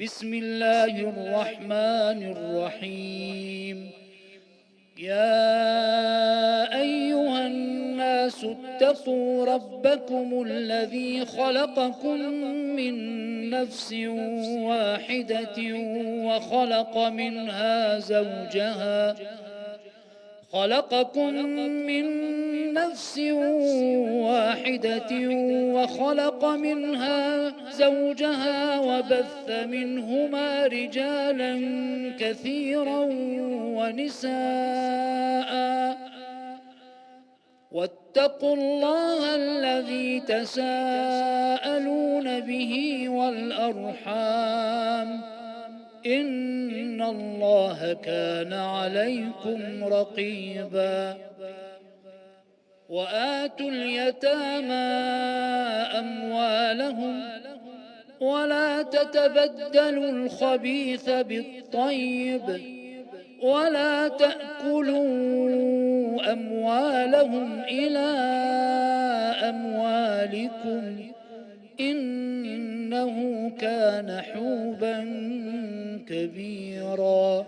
بسم الله الرحمن الرحيم. يا أيها الناس اتقوا ربكم الذي خلقكم من نفس واحدة وخلق منها زوجها وبث منهما رجالا كثيرا ونساء، واتقوا الله الذي تساءلون به والأرحام، إن الله كان عليكم رقيبا. وآتوا اليتامى أموالهم ولا تتبدلوا الخبيث بالطيب ولا تأكلوا أموالهم إلى أموالكم، إنه كان حوبا كبيرا.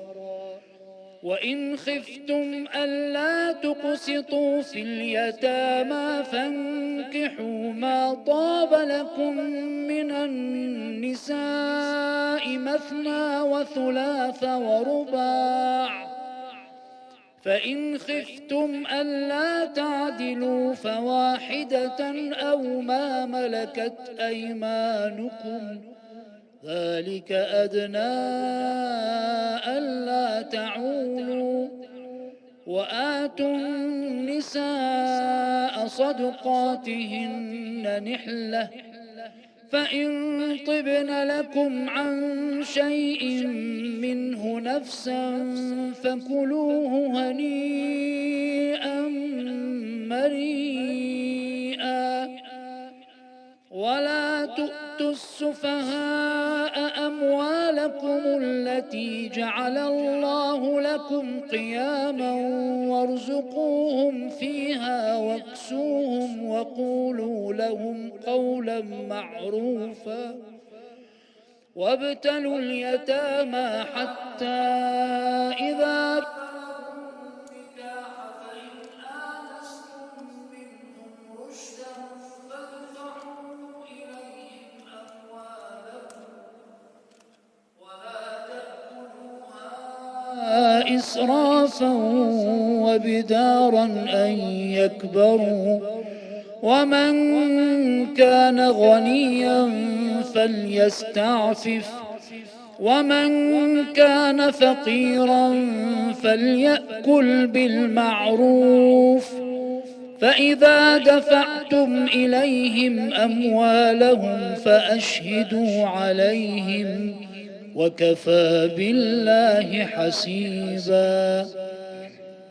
وإن خفتم ألا تقسطوا في اليتامى فانكحوا ما طاب لكم من النساء مثنى وثلاث ورباع، فإن خفتم ألا تعدلوا فواحدة أو ما ملكت أيمانكم، ذلك أدنى ألا تعولوا. وآتوا النساء صدقاتهن نحلة، فإن طبن لكم عن شيء منه نفسا فكلوه هنيئا مريئا. ولا تؤتوا السفهاء أموالكم التي جعل الله لكم قياما وارزقوهم فيها واكسوهم وقولوا لهم قولا معروفا. وابتلوا اليتامى حتى إذا إسرافا وبدارا أن يكبروا، ومن كان غنيا فليستعفف، ومن كان فقيرا فليأكل بالمعروف. فإذا دفعتم إليهم أموالهم فأشهدوا عليهم، وكفى بالله حسيبا.